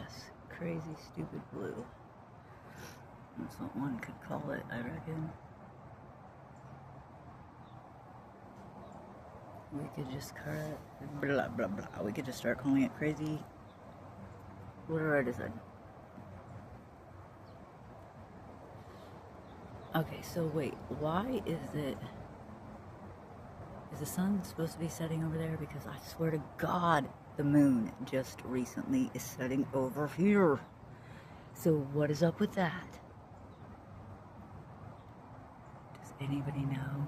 Yes, crazy, stupid blue. That's what one could call it, I reckon. We could just call it blah blah blah. We could just start calling it crazy. Whatever I decide. Okay, so wait, why is the sun supposed to be setting over there? Because I swear to God, the moon just recently is setting over here. So what is up with that? Does anybody know?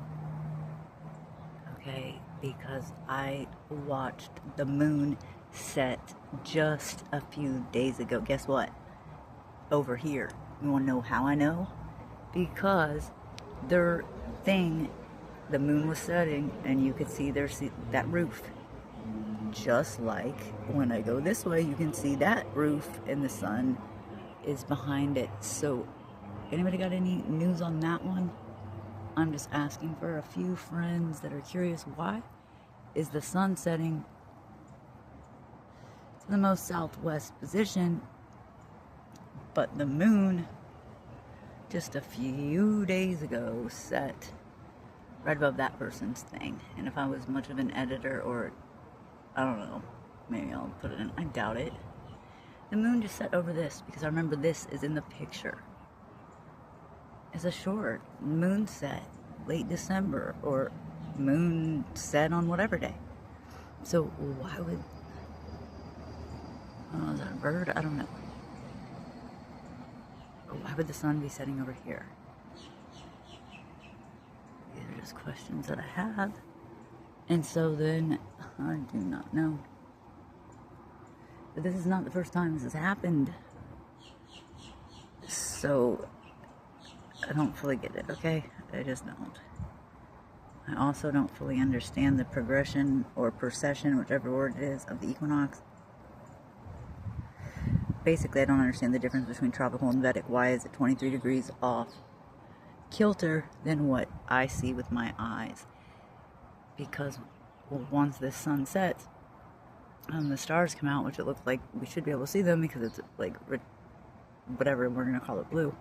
Okay, because I watched the moon set just a few days ago. Guess what? Over here. You want to know how I know? Because their thing, the moon was setting, and you could see that roof. Just like when I go this way, you can see that roof, and the sun is behind it. So, anybody got any news on that one? I'm just asking for a few friends that are curious. Why is the sun setting to the most southwest position, but the moon just a few days ago set right above that person's thing? And if I was much of an editor, or I don't know, maybe I'll put it in, I doubt it. The moon just set over this because I remember this is in the picture. It's a short moon set, late December, or moon set on whatever day. So why would, oh, is that a bird? I don't know. Why would the sun be setting over here? These are just questions that I have. And so then, I do not know. But this is not the first time this has happened. So, I don't fully get it, okay? I just don't. I also don't fully understand the progression or precession, whichever word it is, of the equinox. Basically, I don't understand the difference between tropical and Vedic. Why is it 23 degrees off kilter than what I see with my eyes? Because once the sun sets, the stars come out, which it looks like we should be able to see them because it's like whatever we're going to call it, blue.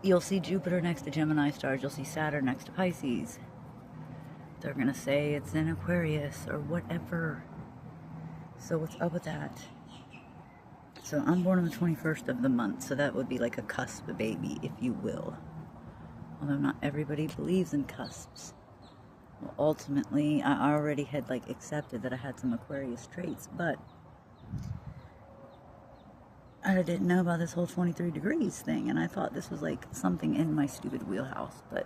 You'll see Jupiter next to Gemini stars. You'll see Saturn next to Pisces. They're going to say it's in Aquarius or whatever. So what's up with that? So I'm born on the 21st of the month, so that would be like a cusp baby, if you will. Although not everybody believes in cusps. Well, ultimately, I already had like accepted that I had some Aquarius traits, but I didn't know about this whole 23 degrees thing, and I thought this was like something in my stupid wheelhouse, but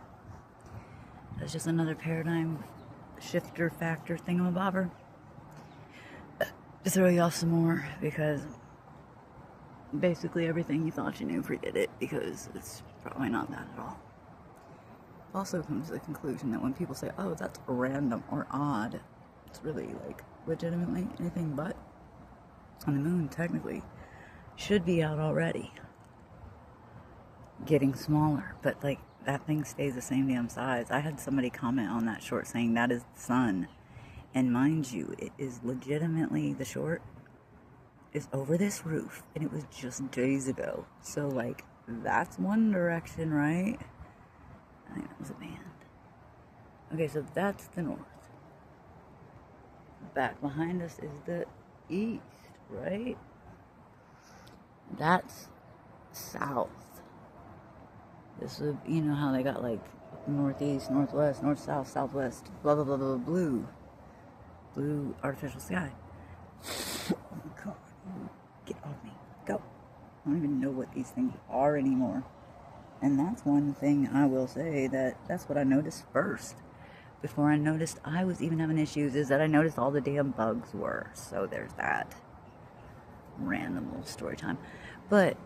that's just another paradigm shifter factor thingamabobber. To throw you off some more, because basically everything you thought you knew, forget it, because it's probably not that at all. Also comes to the conclusion that when people say, oh, that's random or odd, it's really like legitimately anything but. And the moon technically should be out already, getting smaller, but like that thing stays the same damn size. I had somebody comment on that short saying that is the sun, and mind you, it is legitimately, the short is over this roof, and it was just days ago. So like that's one direction, right? I think that was a band. Okay, so that's the north. Back behind us is the east, right? That's south. This would, you know how they got like northeast, northwest, north, south, southwest, blah, blah, blah, blah, blue. Blue artificial sky. Oh my God. Get off me. Go. I don't even know what these things are anymore. And that's one thing I will say, that's what I noticed first. Before I noticed I was even having issues, is that I noticed all the damn bugs were. So there's that. Random little story time. But,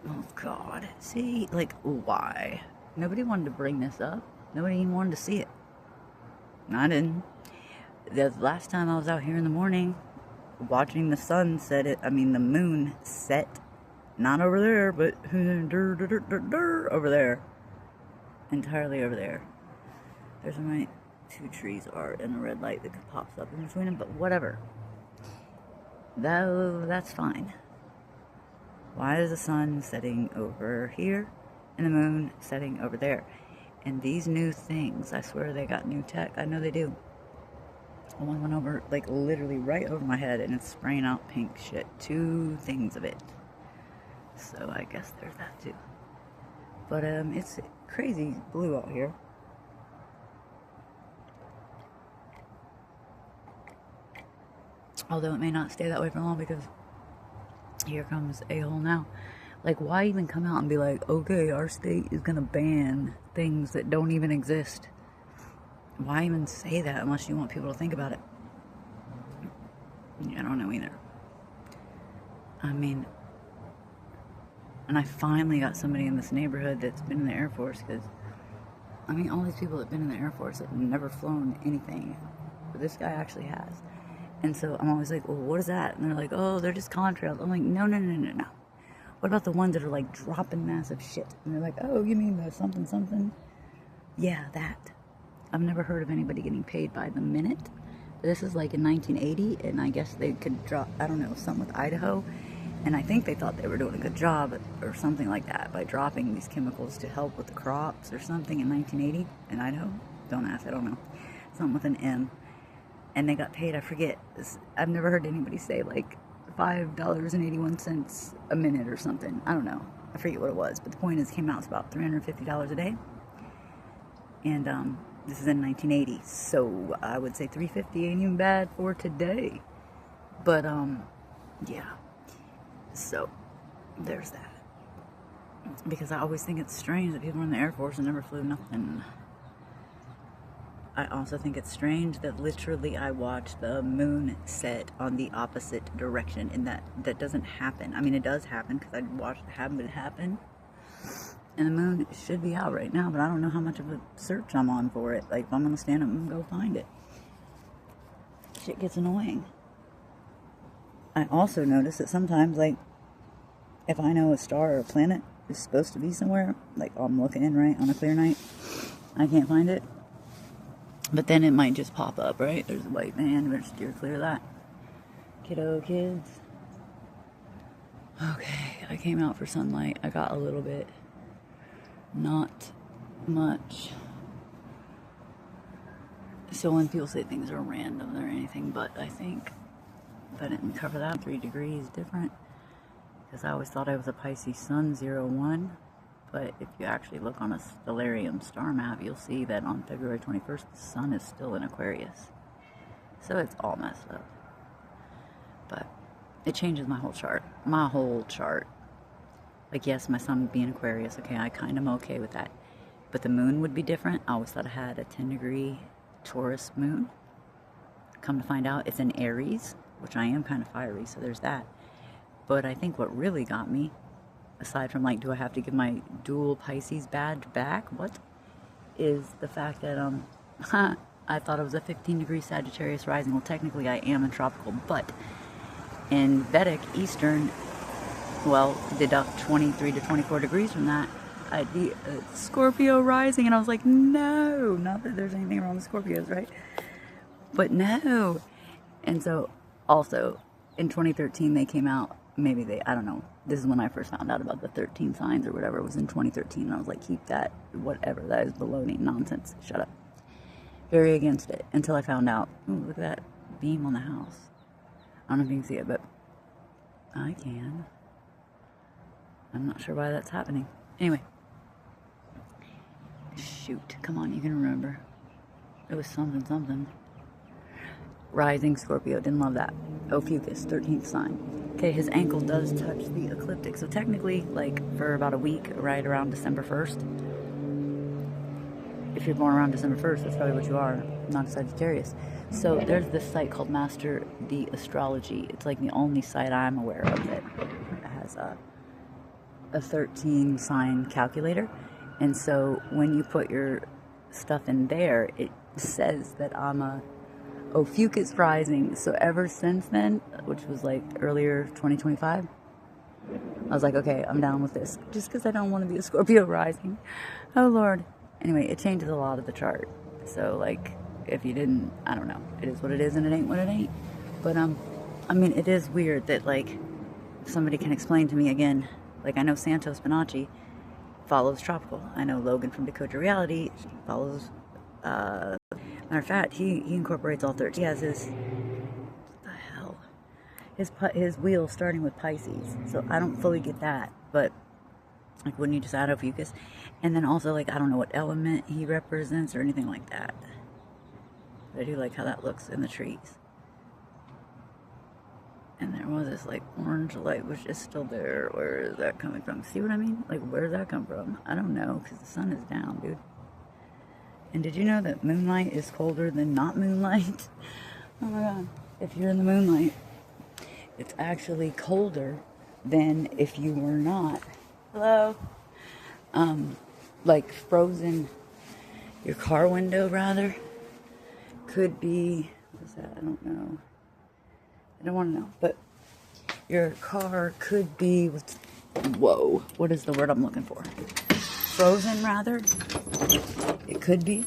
oh God. See, like, why? Nobody wanted to bring this up. Nobody even wanted to see it. I didn't. The last time I was out here in the morning, watching the sun set it, I mean the moon set, not over there, but over there. Entirely over there. There's where my 2 trees are, and a red light that pops up in between them, but whatever. though that's fine. Why is the sun setting over here and the moon setting over there? And these new things, I swear they got new tech. I know they do. One went over, like, literally right over my head, and it's spraying out pink shit. 2 things of it. So I guess there's that too. But it's crazy blue out here. Although it may not stay that way for long, because here comes a-hole now. Like, why even come out and be like, okay, our state is gonna ban things that don't even exist? Why even say that unless you want people to think about it? I don't know either. I mean, and I finally got somebody in this neighborhood that's been in the Air Force, because, I mean, all these people that have been in the Air Force have never flown anything. But this guy actually has. And so I'm always like, well, what is that? And they're like, oh, they're just contrails. I'm like, no. What about the ones that are like dropping massive shit? And they're like, oh, you mean the something? Yeah, that. I've never heard of anybody getting paid by the minute. But this is like in 1980, and I guess they could drop, I don't know, something with Idaho. And I think they thought they were doing a good job or something like that by dropping these chemicals to help with the crops or something in 1980 in Idaho. Don't ask, I don't know. Something with an M. And they got paid, I forget. I've never heard anybody say like $5.81 a minute or something. I don't know. I forget what it was. But the point is, it came out to about $350 a day. And this is in 1980. So I would say $350 ain't even bad for today. But yeah. So there's that. Because I always think it's strange that people in the Air Force and never flew nothing. I also think it's strange that literally I watched the moon set on the opposite direction, and that doesn't happen. I mean, it does happen because I watched it happen. And the moon should be out right now, but I don't know how much of a search I'm on for it. Like, if I'm going to stand up and go find it. Shit gets annoying. I also notice that sometimes, like, if I know a star or a planet is supposed to be somewhere, like I'm looking in, right, on a clear night, I can't find it. But then it might just pop up, right? There's a white man, better steer clear of that. Kiddo kids. Okay, I came out for sunlight. I got a little bit. Not much. So when people say things are random or anything, but I think if I didn't cover that, 3 degrees different. Because I always thought I was a Pisces Sun 01. But if you actually look on a stellarium star map, you'll see that on February 21st, the sun is still in Aquarius. So it's all messed up. But it changes my whole chart. Like, yes, my sun would be in Aquarius. Okay, I kind of am okay with that. But the moon would be different. I always thought I had a 10-degree Taurus moon. Come to find out, it's in Aries, which I am kind of fiery, so there's that. But I think what really got me, aside from, like, do I have to give my dual Pisces badge back? What? Is the fact that, I thought it was a 15-degree Sagittarius rising. Well, technically I am in tropical, but in Vedic, Eastern, well, deduct 23 to 24 degrees from that, I'd be a Scorpio rising. And I was like, no, not that there's anything wrong with Scorpios, right? But no. And so, also, in 2013, they came out, I don't know, this is when I first found out about the 13 signs or whatever. It was in 2013, and I was like, keep that, whatever, that is baloney, nonsense, shut up. Very against it, until I found out, ooh, look at that beam on the house. I don't know if you can see it, but I can. I'm not sure why that's happening. Anyway. Shoot, come on, you can remember. It was something. Rising Scorpio, didn't love that. Ophiuchus, 13th sign. Okay, his ankle does touch the ecliptic, so technically, like, for about a week, right around December 1st, if you're born around December 1st, that's probably what you are, not a Sagittarius. So there's this site called Master the Astrology. It's like the only site I'm aware of that has a 13 sign calculator. And so when you put your stuff in there, it says that I'm a Ophiuchus rising. So ever since then, which was like earlier 2025, I was like, okay, I'm down with this. Just because I don't want to be a Scorpio rising. Oh, Lord. Anyway, it changes a lot of the chart. So, like, if you didn't, I don't know. It is what it is and it ain't what it ain't. But, I mean, it is weird that, like, if somebody can explain to me again, like, I know Santos Bonacci follows tropical. I know Logan from Dakota Reality follows, matter of fact, he incorporates all 13. He has his, what the hell? His wheel starting with Pisces. So I don't fully get that, but, like, wouldn't you just add a Fucus? And then also, like, I don't know what element he represents or anything like that. But I do like how that looks in the trees. And there was this, like, orange light, which is still there. Where is that coming from? See what I mean? Like, where does that come from? I don't know, because the sun is down, dude. And did you know that moonlight is colder than not moonlight? Oh my god. If you're in the moonlight, it's actually colder than if you were not. Hello? Like, frozen, your car window, rather, could be, what is that? I don't know. I don't want to know, but your car could be, whoa, what is the word I'm looking for? Frozen, rather. It could be.